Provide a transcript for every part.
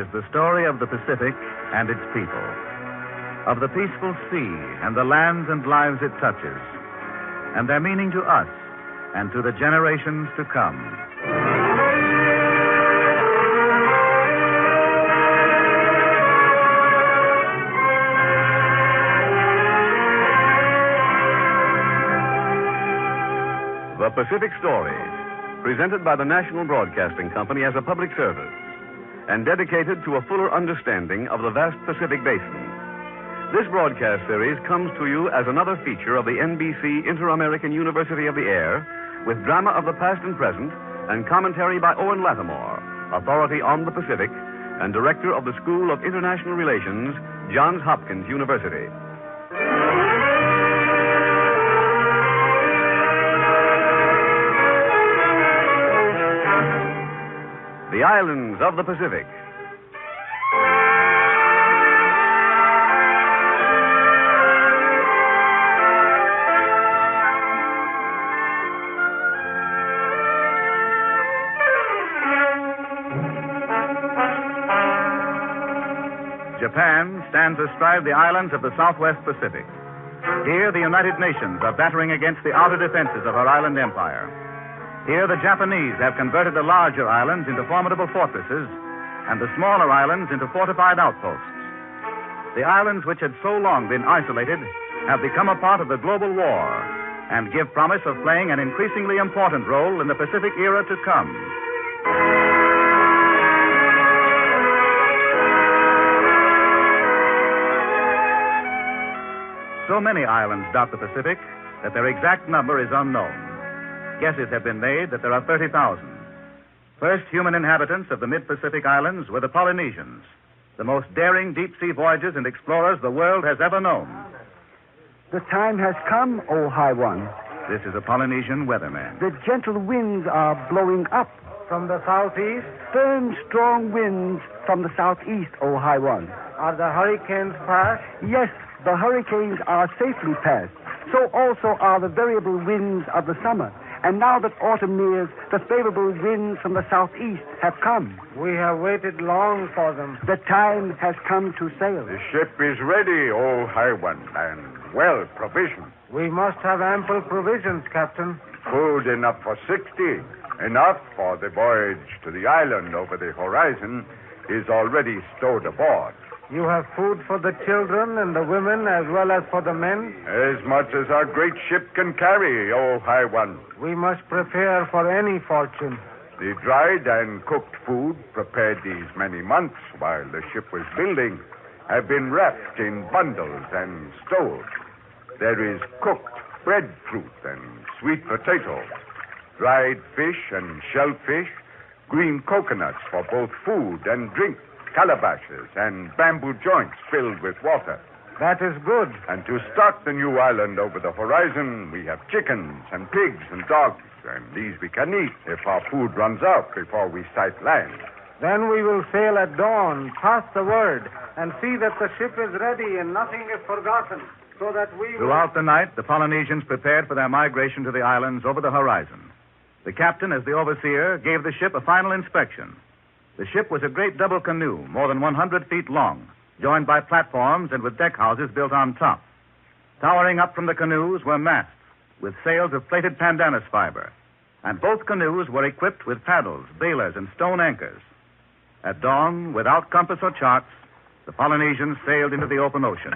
is the story of the Pacific and its people, of the peaceful sea and the lands and lives it touches, and their meaning to us and to the generations to come. The Pacific Story, presented by the National Broadcasting Company as a public service, and dedicated to a fuller understanding of the vast Pacific Basin. This broadcast series comes to you as another feature of the NBC Inter-American University of the Air, with drama of the past and present, and commentary by Owen Lattimore, authority on the Pacific, and director of the School of International Relations, Johns Hopkins University. The Islands of the Pacific. Japan stands astride the islands of the Southwest Pacific. Here, the United Nations are battering against the outer defenses of her island empire. Here, the Japanese have converted the larger islands into formidable fortresses and the smaller islands into fortified outposts. The islands which had so long been isolated have become a part of the global war and give promise of playing an increasingly important role in the Pacific era to come. So many islands dot the Pacific that their exact number is unknown. Guesses have been made that there are 30,000. First human inhabitants of the mid-Pacific Islands were the Polynesians, the most daring deep-sea voyagers and explorers the world has ever known. The time has come, O High One. This is a Polynesian weatherman. The gentle winds are blowing up. From the southeast? Firm, strong winds from the southeast, O High One. Are the hurricanes past? Yes, the hurricanes are safely past. So also are the variable winds of the summer. And now that autumn nears, the favorable winds from the southeast have come. We have waited long for them. The time has come to sail. The ship is ready, O High One, and well provisioned. We must have ample provisions, Captain. Food enough for 60. Enough for the voyage to the island over the horizon is already stowed aboard. You have food for the children and the women as well as for the men? As much as our great ship can carry, O High One. We must prepare for any fortune. The dried and cooked food prepared these many months while the ship was building have been wrapped in bundles and stowed. There is cooked breadfruit and sweet potato, dried fish and shellfish, green coconuts for both food and drink, calabashes and bamboo joints filled with water. That is good. And to stock the new island over the horizon, we have chickens and pigs and dogs, and these we can eat if our food runs out before we sight land. Then we will sail at dawn, pass the word, and see that the ship is ready and nothing is forgotten, so that we will... Throughout the night, the Polynesians prepared for their migration to the islands over the horizon. The captain, as the overseer, gave the ship a final inspection. The ship was a great double canoe, more than 100 feet long, joined by platforms and with deck houses built on top. Towering up from the canoes were masts with sails of plaited pandanus fiber, and both canoes were equipped with paddles, bailers, and stone anchors. At dawn, without compass or charts, the Polynesians sailed into the open ocean.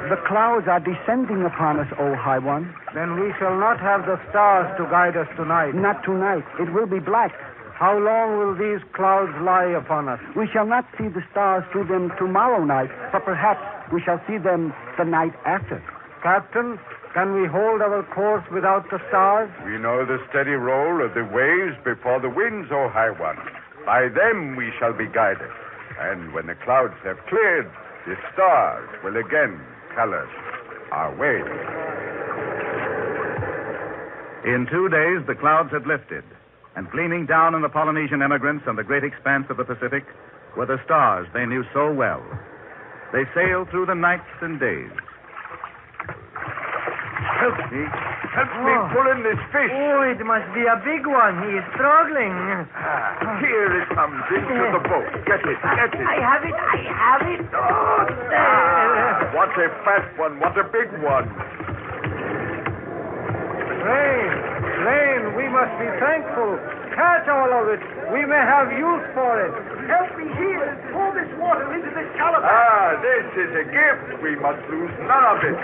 The clouds are descending upon us, O High One. Then we shall not have the stars to guide us tonight. Not tonight. It will be black. How long will these clouds lie upon us? We shall not see the stars through them tomorrow night, but perhaps we shall see them the night after. Captain, can we hold our course without the stars? We know the steady roll of the waves before the winds, O High One. By them we shall be guided. And when the clouds have cleared, the stars will again tell us our way. In 2 days, the clouds had lifted, and gleaming down on the Polynesian emigrants on the great expanse of the Pacific were the stars they knew so well. They sailed through the nights and days. Help me. Help me pull in this fish. Oh, it must be a big one. He is struggling. Here it comes into the boat. Get it. I have it. Oh, there. What a fat one. What a big one. Lane, we must be thankful. Catch all of it. We may have use for it. Help me here. Pour this water into this calabash. This is a gift. We must lose none of it.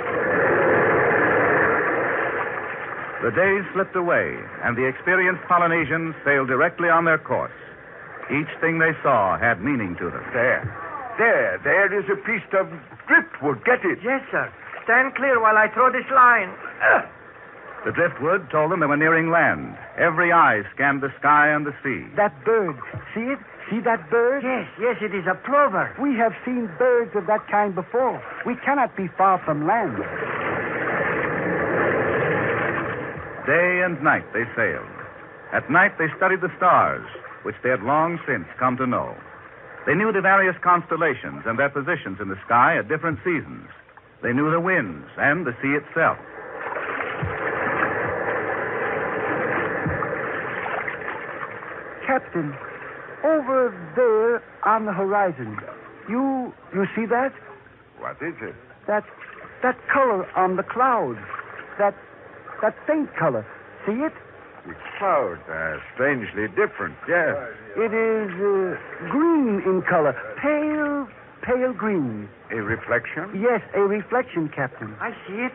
The days slipped away, and the experienced Polynesians sailed directly on their course. Each thing they saw had meaning to them. There is a piece of driftwood. Get it. Yes, sir. Stand clear while I throw this line. The driftwood told them they were nearing land. Every eye scanned the sky and the sea. That bird. See it? See that bird? Yes, it is a plover. We have seen birds of that kind before. We cannot be far from land. Day and night they sailed. At night they studied the stars, which they had long since come to know. They knew the various constellations and their positions in the sky at different seasons. They knew the winds and the sea itself. Captain, over there on the horizon, you see that? What is it? That color on the clouds. That faint color. See it? The clouds are strangely different, yes. It is green in color. Pale green. A reflection? Yes, a reflection, Captain. I see it.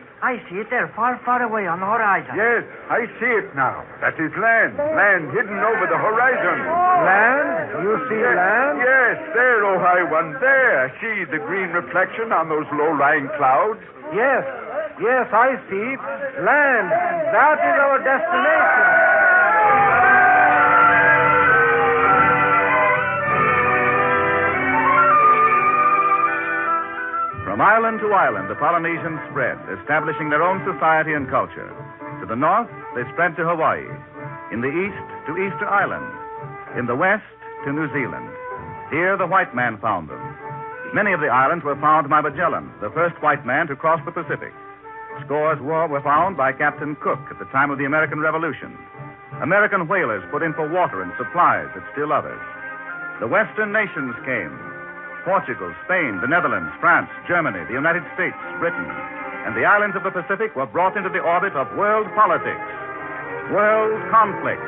They're far, far away on the horizon. Yes, I see it now. That is land. Land hidden over the horizon. Land? You see land? Yes, there, oh high one, there. See the green reflection on those low-lying clouds? Yes, I see it. Land. That is our destination. From island to island, the Polynesians spread, establishing their own society and culture. To the north, they spread to Hawaii. In the east, to Easter Island. In the west, to New Zealand. Here, the white man found them. Many of the islands were found by Magellan, the first white man to cross the Pacific. Scores were found by Captain Cook at the time of the American Revolution. American whalers put in for water and supplies at still others. The western nations came. Portugal, Spain, the Netherlands, France, Germany, the United States, Britain, and the islands of the Pacific were brought into the orbit of world politics, world conflict.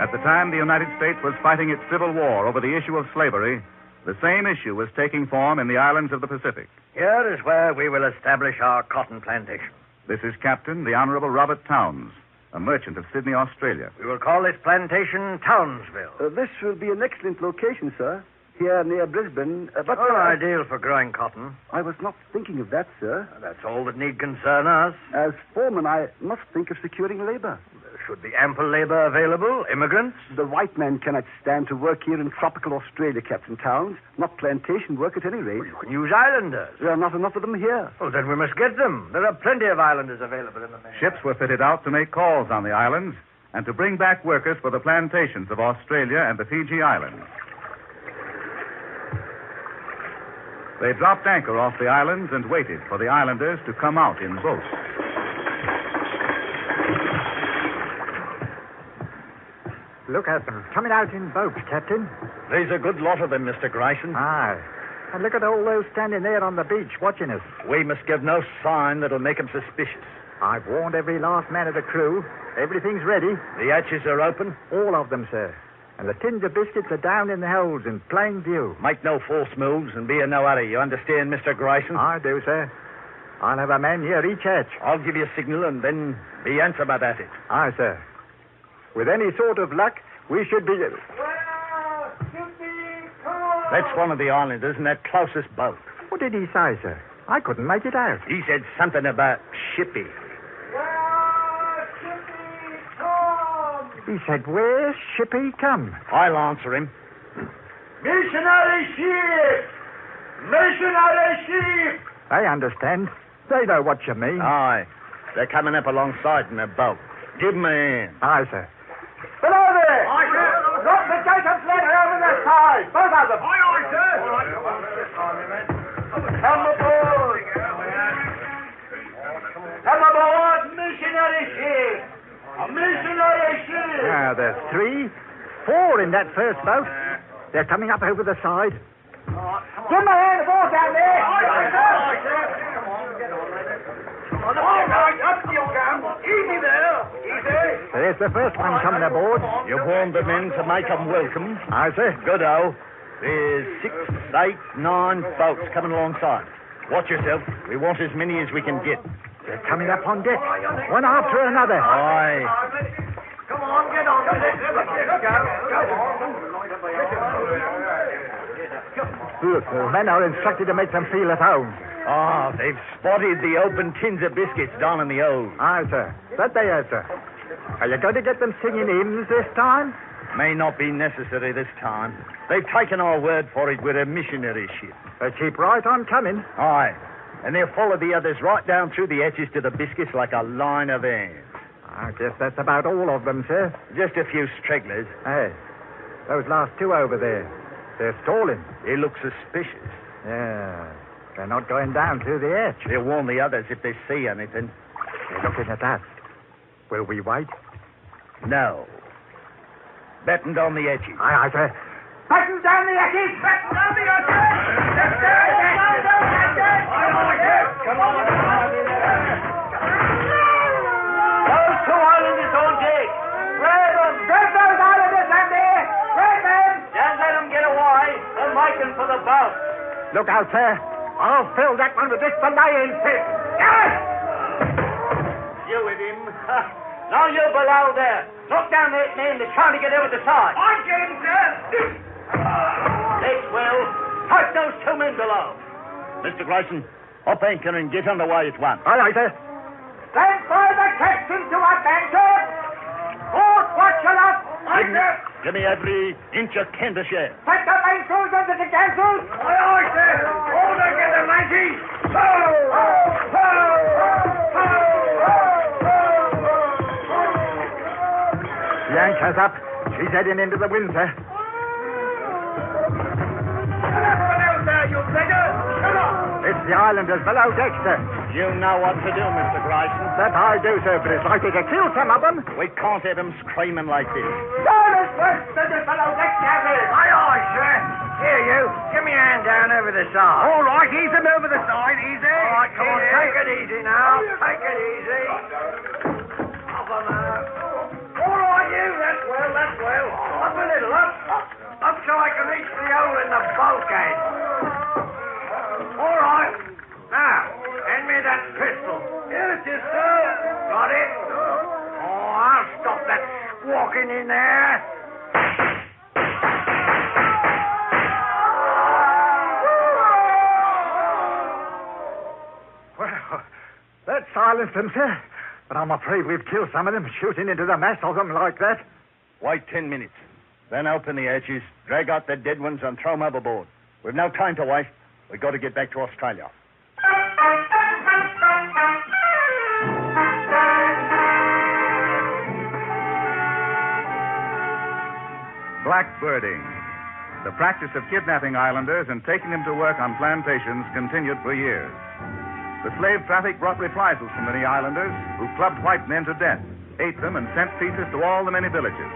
At the time the United States was fighting its civil war over the issue of slavery, the same issue was taking form in the islands of the Pacific. Here is where we will establish our cotton plantation. This is Captain, the Honorable Robert Towns, a merchant of Sydney, Australia. We will call this plantation Townsville. This will be an excellent location, sir. Here near Brisbane. But ideal for growing cotton. I was not thinking of that, sir. That's all that need concern us. As foreman, I must think of securing labor. There should be ample labor available. Immigrants. The white man cannot stand to work here in tropical Australia, Captain Towns. Not plantation work at any rate. Well, you can use islanders. There are not enough of them here. Well, then we must get them. There are plenty of islanders available in the main. Ships were fitted out to make calls on the islands and to bring back workers for the plantations of Australia and the Fiji Islands. They dropped anchor off the islands and waited for the islanders to come out in boats. Look at them, coming out in boats, Captain. There's a good lot of them, Mr. Grayson. Aye. And look at all those standing there on the beach watching us. We must give no sign that'll make them suspicious. I've warned every last man of the crew. Everything's ready. The hatches are open. All of them, sir. And the tins of biscuits are down in the holds in plain view. Make no false moves and be in no hurry. You understand, Mr. Grayson? I do, sir. I'll have a man near each hatch. I'll give you a signal and then be answerable at it. Aye, sir. With any sort of luck, we should be... That's one of the islanders in that closest boat. What did he say, sir? I couldn't make it out. He said something about shippy. He said, where's shippy come? I'll answer him. Missionary ship! Missionary ship! They understand. They know what you mean. Aye. They're coming up alongside in a boat. Give 'em a hand. Aye, sir. Below there! Aye, sir. Drop the Jacob's ladder over the side. Both of them. Aye, sir. Now, there's 3, 4 in that first boat. They're coming up over the side. Give me a hand, the ball down there. Easy there. Easy. There's the first one coming aboard. You warned the men to make 'em welcome. Aye, sir. Good-o. There's 6, 8, 9 boats coming alongside. Watch yourself. We want as many as we can get. They're coming up on deck, one after another. Aye. Come on, get on with it. Look, the men are instructed to make them feel at home. Ah, they've spotted the open tins of biscuits down in the hold. Aye, sir. That they have, sir. Are you going to get them singing hymns this time? May not be necessary this time. They've taken our word for it. We're a missionary ship. They keep right on coming. Aye. And they'll follow the others right down through the edges to the biscuits like a line of ants. I guess that's about all of them, sir. Just a few stragglers. Hey, those last 2 over there. They're stalling. They look suspicious. Yeah, they're not going down through the edge. They'll warn the others if they see anything. They're looking at us. Will we wait? No. Batten down the edges. Aye, aye, sir. Batten down the edges. Batten down the edges. Come on. Those 2 islanders on deck. Grab them. Grab those islanders, Andy. Grab them. Don't let them get away. They're making for the boat. Look out, sir. I'll fill that one with this belaying pit. Yes. You with him. Now you're below there. Knock down that man that's trying to get over the side. I get him, sir. That's well. Take those 2 men below. Mr. Grayson, up anchor and get underway at once. Aye, aye, sir. Stand by the captain to our anchor. Port watch aloft. Give me every inch of canvas share. Set the mainsails under the gansels. Aye, aye, sir. All together, lazy. The anchor's up. She's heading into the wind, sir. It's the islanders below deck, sir. You know what to do, Mr. Grayson. That I do, sir, but it's likely to kill some of them. We can't have them screaming like this. Sailors first, the below deck gathers. Aye, aye, sir. Here, you. Give me a hand down over the side. All right, ease them over the side, easy. All right, come on, take it easy now. Take it easy. Up a minute. All right, you. That's well, that's well. Up a little, up. Up so I can reach the hole in the bulkhead. All right. Now, hand me that pistol. Here it is, sir. Got it? Oh, I'll stop that squawking in there. Well, that silenced them, sir. But I'm afraid we've killed some of them, shooting into the mess of them like that. Wait 10 minutes. Then open the edges, drag out the dead ones, and throw them overboard. We've no time to waste. We've got to get back to Australia. Blackbirding. The practice of kidnapping islanders and taking them to work on plantations continued for years. The slave traffic brought reprisals from many islanders who clubbed white men to death, ate them, and sent pieces to all the many villages.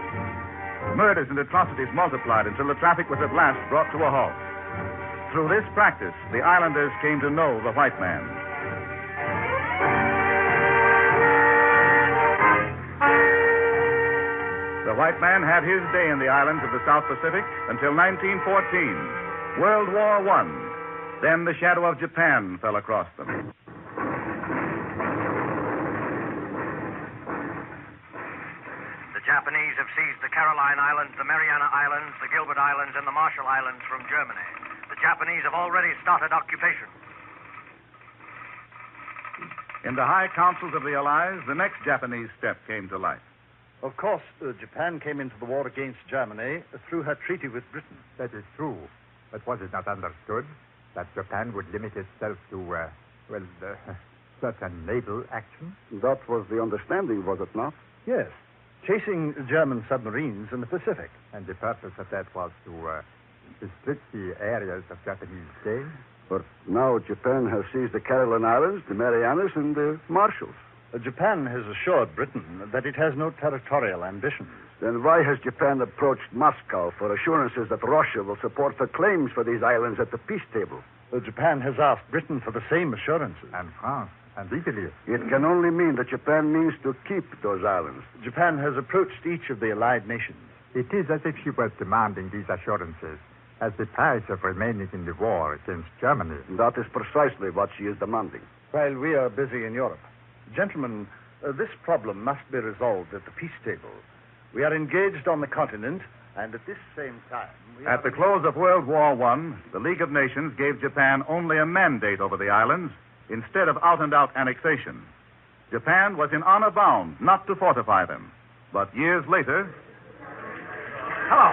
Murders and atrocities multiplied until the traffic was at last brought to a halt. Through this practice, the islanders came to know the white man. The white man had his day in the islands of the South Pacific until 1914, World War I. Then the shadow of Japan fell across them. The Japanese have seized the Caroline Islands, the Mariana Islands, the Gilbert Islands, and the Marshall Islands from Germany. The Japanese have already started occupation. In the high councils of the Allies, the next Japanese step came to light. Of course, Japan came into the war against Germany through her treaty with Britain. That is true. But was it not understood that Japan would limit itself to, certain naval action? That was the understanding, was it not? Yes, chasing German submarines in the Pacific. And the purpose of that was to restrict the areas of Japanese claim? But now Japan has seized the Caroline Islands, the Marianas, and the Marshalls. Japan has assured Britain that it has no territorial ambitions. Then why has Japan approached Moscow for assurances that Russia will support the claims for these islands at the peace table? Well, Japan has asked Britain for the same assurances. And France. And Italy. It can only mean that Japan means to keep those islands. Japan has approached each of the allied nations. It is as if she was demanding these assurances as the price of remaining in the war against Germany. That is precisely what she is demanding. While we are busy in Europe. Gentlemen, this problem must be resolved at the peace table. We are engaged on the continent, and at this same time... At the close of World War I, the League of Nations gave Japan only a mandate over the islands instead of out-and-out annexation. Japan was in honor bound not to fortify them. But years later... Hello.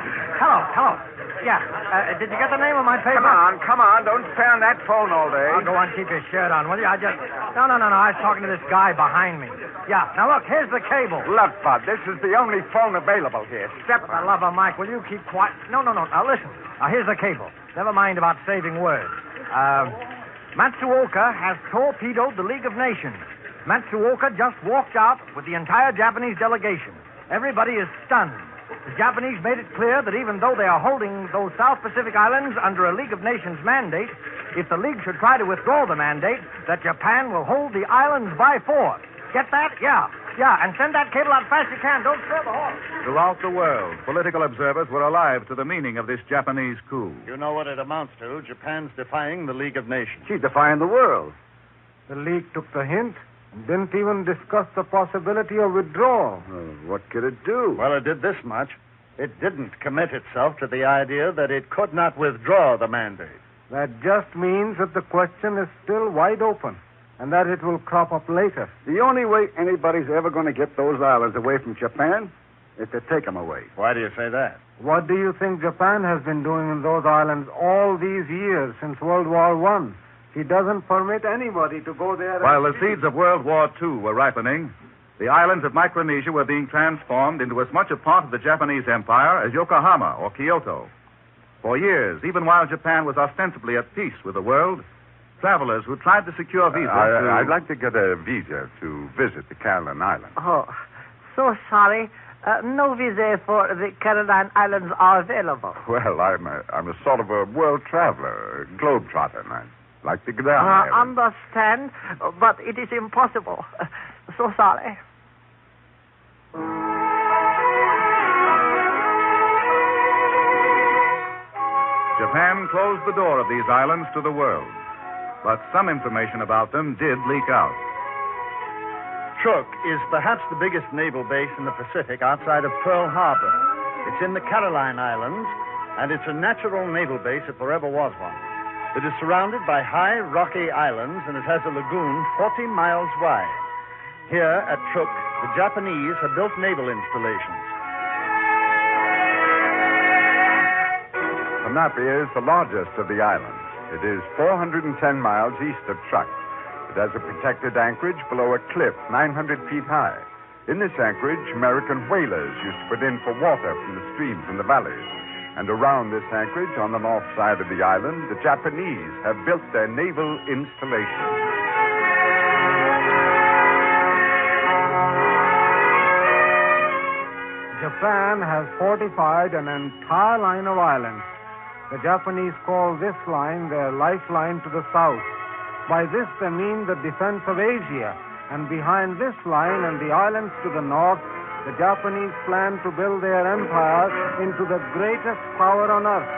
Yeah, did you get the name of my paper? Come on. Don't stay on that phone all day. I'll go on, keep your shirt on, will you? No. I was talking to this guy behind me. Yeah, now look, here's the cable. Look, Bud, this is the only phone available here. Step For the love of Mike, will you keep quiet? No. Now listen. Now here's the cable. Never mind about saving words. Matsuoka has torpedoed the League of Nations. Matsuoka just walked out with the entire Japanese delegation. Everybody is stunned. The Japanese made it clear that even though they are holding those South Pacific islands under a League of Nations mandate, if the League should try to withdraw the mandate, that Japan will hold the islands by force. Get that? Yeah, and send that cable out fast you can. Don't stir the horse. Throughout the world, political observers were alive to the meaning of this Japanese coup. You know what it amounts to. Japan's defying the League of Nations. She's defying the world. The League took the hint and didn't even discuss the possibility of withdrawal. What could it do? Well, it did this much. It didn't commit itself to the idea that it could not withdraw the mandate. That just means that the question is still wide open and that it will crop up later. The only way anybody's ever going to get those islands away from Japan is to take them away. Why do you say that? What do you think Japan has been doing in those islands all these years since World War I? She doesn't permit anybody to go there. While the seeds of World War II were ripening, the islands of Micronesia were being transformed into as much a part of the Japanese empire as Yokohama or Kyoto. For years, even while Japan was ostensibly at peace with the world, travelers who tried to secure visas I'd like to get a visa to visit the Caroline Islands. Oh, so sorry. No visa for the Caroline Islands are available. Well, I'm a sort of a world traveler, a globetrotter, and I'd like to go down there. Understand, but it is impossible. So sorry. Japan closed the door of these islands to the world, but some information about them did leak out. Truk is perhaps the biggest naval base in the Pacific outside of Pearl Harbor. It's in the Caroline Islands, and it's a natural naval base if there ever was one. It is surrounded by high, rocky islands, and it has a lagoon 40 miles wide. Here at Truk, the Japanese have built naval installations. Panapia is the largest of the islands. It is 410 miles east of Truk. It has a protected anchorage below a cliff 900 feet high. In this anchorage, American whalers used to put in for water from the streams and the valleys. And around this anchorage, on the north side of the island, the Japanese have built their naval installations. Japan has fortified an entire line of islands. The Japanese call this line their lifeline to the south. By this they mean the defense of Asia. And behind this line and the islands to the north, the Japanese plan to build their empire into the greatest power on earth.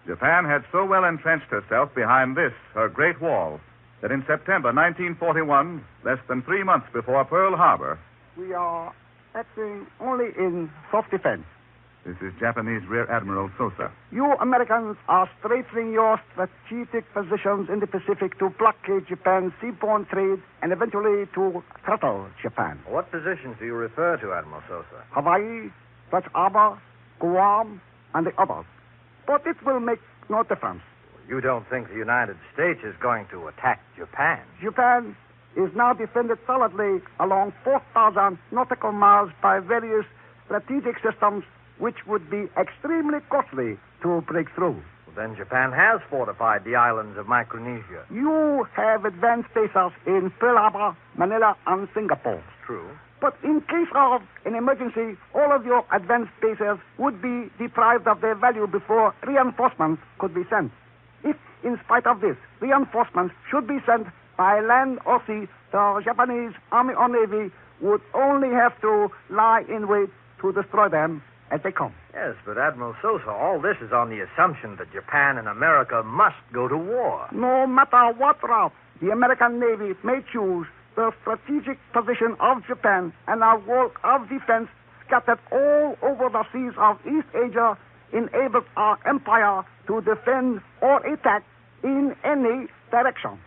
Japan had so well entrenched herself behind this, her Great Wall, that in September 1941, less than 3 months before Pearl Harbor... We are acting only in self-defense. This is Japanese Rear Admiral Sosa. You Americans are strengthening your strategic positions in the Pacific to blockade Japan's seaborne trade and eventually to throttle Japan. What positions do you refer to, Admiral Sosa? Hawaii, Pearl Harbor, Guam, and the others. But it will make no difference. You don't think the United States is going to attack Japan? Japan is now defended solidly along 4,000 nautical miles by various strategic systems which would be extremely costly to break through. Then Japan has fortified the islands of Micronesia. You have advanced bases in Pearl Harbor, Manila, and Singapore. True. But in case of an emergency, all of your advanced bases would be deprived of their value before reinforcements could be sent. If, in spite of this, reinforcements should be sent by land or sea, the Japanese Army or Navy would only have to lie in wait to destroy them as they come. Yes, but Admiral Sosa, all this is on the assumption that Japan and America must go to war. No matter what route the American Navy may choose, the strategic position of Japan and our work of defense scattered all over the seas of East Asia enables our empire to defend or attack in any direction.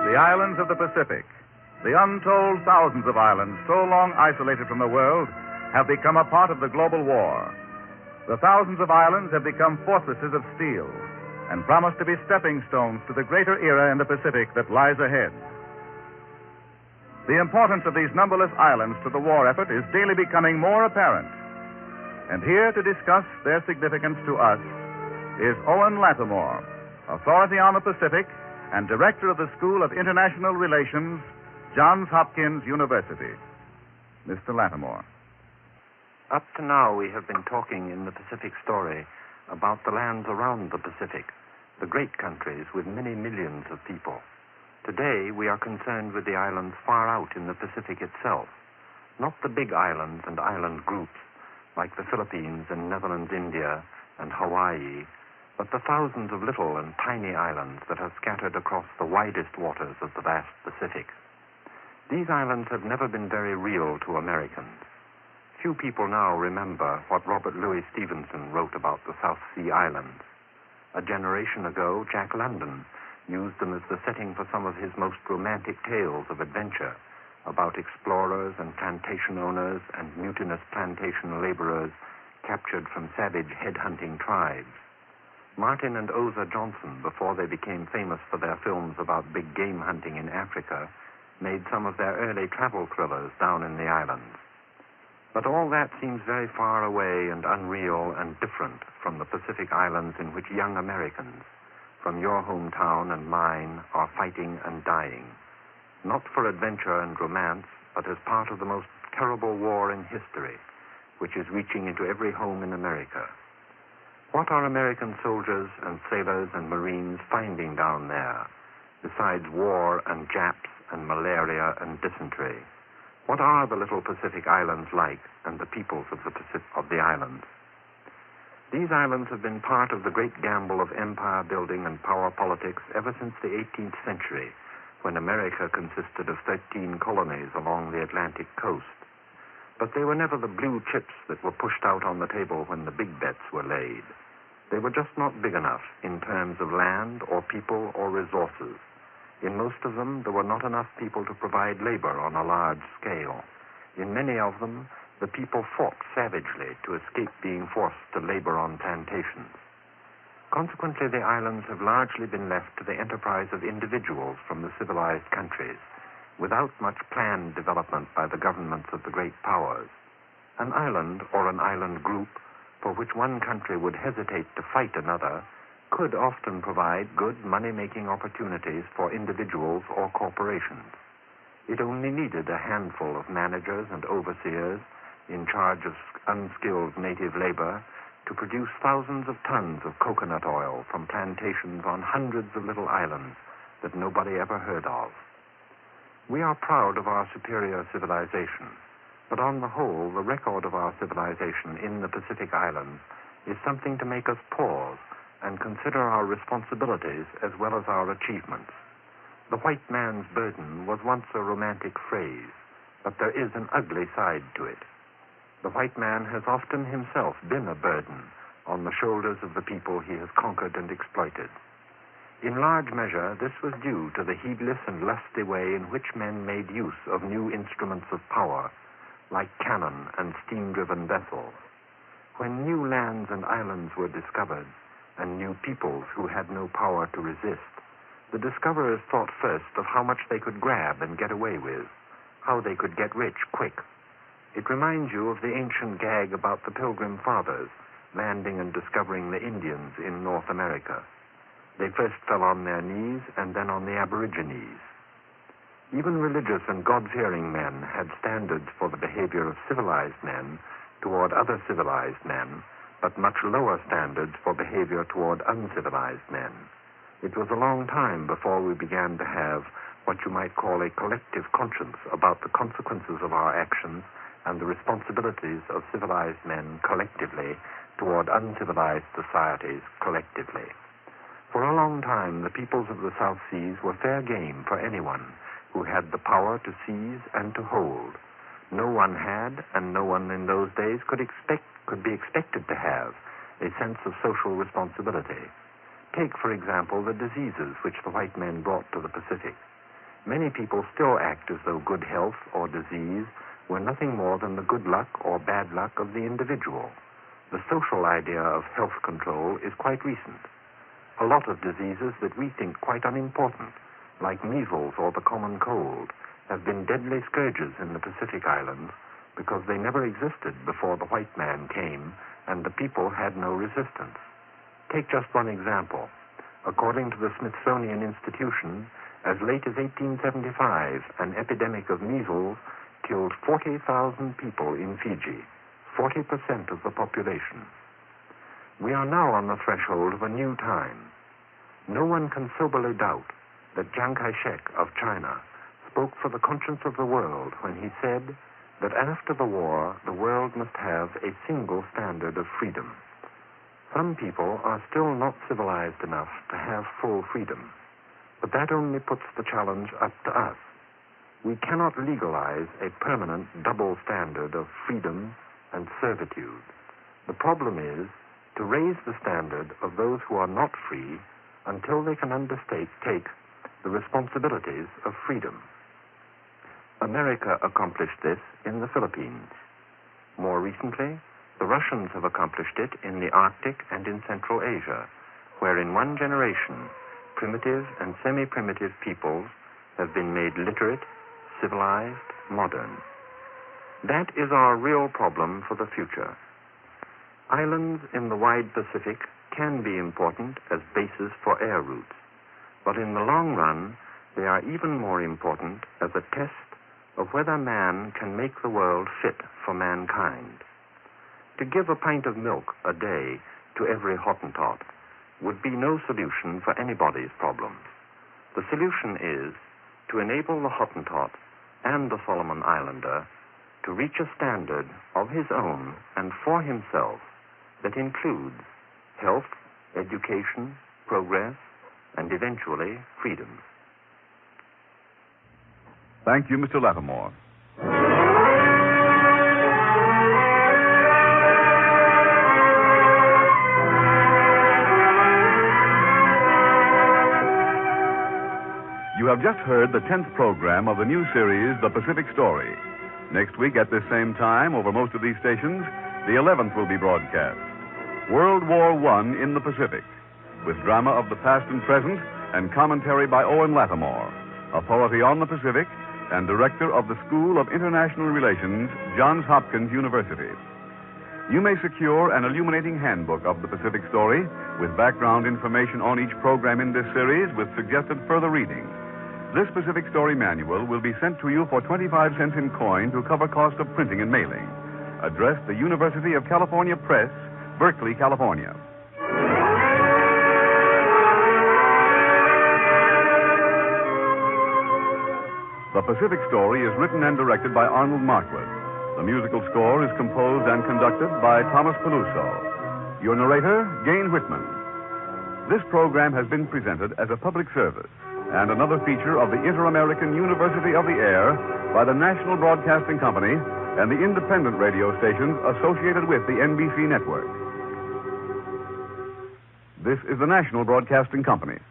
The islands of the Pacific, the untold thousands of islands so long isolated from the world, have become a part of the global war. The thousands of islands have become fortresses of steel and promise to be stepping stones to the greater era in the Pacific that lies ahead. The importance of these numberless islands to the war effort is daily becoming more apparent. And here to discuss their significance to us is Owen Lattimore, authority on the Pacific and director of the School of International Relations, Johns Hopkins University. Mr. Lattimore. Up to now, we have been talking in the Pacific Story about the lands around the Pacific, the great countries with many millions of people. Today, we are concerned with the islands far out in the Pacific itself, not the big islands and island groups like the Philippines and Netherlands, India, and Hawaii, but the thousands of little and tiny islands that are scattered across the widest waters of the vast Pacific. These islands have never been very real to Americans. Few people now remember what Robert Louis Stevenson wrote about the South Sea Islands. A generation ago, Jack London used them as the setting for some of his most romantic tales of adventure about explorers and plantation owners and mutinous plantation laborers captured from savage headhunting tribes. Martin and Oza Johnson, before they became famous for their films about big game hunting in Africa, made some of their early travel thrillers down in the islands. But all that seems very far away and unreal and different from the Pacific Islands in which young Americans, from your hometown and mine, are fighting and dying, not for adventure and romance, but as part of the most terrible war in history, which is reaching into every home in America. What are American soldiers and sailors and Marines finding down there, besides war and Japs and malaria and dysentery? What are the little Pacific islands like, and the peoples of the islands? These islands have been part of the great gamble of empire building and power politics ever since the 18th century, when America consisted of 13 colonies along the Atlantic coast. But they were never the blue chips that were pushed out on the table when the big bets were laid. They were just not big enough in terms of land or people or resources. In most of them, there were not enough people to provide labor on a large scale. In many of them, the people fought savagely to escape being forced to labor on plantations. Consequently, the islands have largely been left to the enterprise of individuals from the civilized countries, without much planned development by the governments of the great powers. An island or an island group for which one country would hesitate to fight another could often provide good money-making opportunities for individuals or corporations. It only needed a handful of managers and overseers in charge of unskilled native labor to produce thousands of tons of coconut oil from plantations on hundreds of little islands that nobody ever heard of. We are proud of our superior civilization, but on the whole, the record of our civilization in the Pacific Islands is something to make us pause and consider our responsibilities as well as our achievements. The white man's burden was once a romantic phrase, but there is an ugly side to it. The white man has often himself been a burden on the shoulders of the people he has conquered and exploited. In large measure, this was due to the heedless and lusty way in which men made use of new instruments of power, like cannon and steam-driven vessels. When new lands and islands were discovered, and new peoples who had no power to resist, the discoverers thought first of how much they could grab and get away with, how they could get rich quick. It reminds you of the ancient gag about the Pilgrim Fathers landing and discovering the Indians in North America. They first fell on their knees and then on the Aborigines. Even religious and God-fearing men had standards for the behavior of civilized men toward other civilized men, but much lower standards for behavior toward uncivilized men. It was a long time before we began to have what you might call a collective conscience about the consequences of our actions and the responsibilities of civilized men collectively toward uncivilized societies collectively. For a long time, the peoples of the South Seas were fair game for anyone who had the power to seize and to hold. No one had, and no one in those days could be expected to have, a sense of social responsibility. Take, for example, the diseases which the white men brought to the Pacific. Many people still act as though good health or disease were nothing more than the good luck or bad luck of the individual. The social idea of health control is quite recent. A lot of diseases that we think quite unimportant, like measles or the common cold, have been deadly scourges in the Pacific Islands because they never existed before the white man came and the people had no resistance. Take just one example. According to the Smithsonian Institution, as late as 1875, an epidemic of measles killed 40,000 people in Fiji, 40% of the population. We are now on the threshold of a new time. No one can soberly doubt that Chiang Kai-shek of China spoke for the conscience of the world when he said that after the war, the world must have a single standard of freedom. Some people are still not civilized enough to have full freedom, but that only puts the challenge up to us. We cannot legalize a permanent double standard of freedom and servitude. The problem is to raise the standard of those who are not free until they can take the responsibilities of freedom. America accomplished this in the Philippines. More recently, the Russians have accomplished it in the Arctic and in Central Asia, where in one generation, primitive and semi-primitive peoples have been made literate, civilized, modern. That is our real problem for the future. Islands in the wide Pacific can be important as bases for air routes, but in the long run, they are even more important as a test of whether man can make the world fit for mankind. To give a pint of milk a day to every Hottentot would be no solution for anybody's problems. The solution is to enable the Hottentot and the Solomon Islander to reach a standard of his own and for himself that includes health, education, progress, and eventually freedom. Thank you, Mr. Lattimore. You have just heard the 10th program of the new series, The Pacific Story. Next week at this same time, over most of these stations, the 11th will be broadcast. World War I in the Pacific, with drama of the past and present and commentary by Owen Lattimore, a poet on the Pacific and director of the School of International Relations, Johns Hopkins University. You may secure an illuminating handbook of the Pacific Story with background information on each program in this series with suggested further reading. This Pacific Story manual will be sent to you for 25 cents in coin to cover cost of printing and mailing. Addressed the University of California Press, Berkeley, California. The Pacific Story is written and directed by Arnold Marquardt. The musical score is composed and conducted by Thomas Peluso. Your narrator, Gayne Whitman. This program has been presented as a public service and another feature of the Inter-American University of the Air by the National Broadcasting Company and the independent radio stations associated with the NBC network. This is the National Broadcasting Company.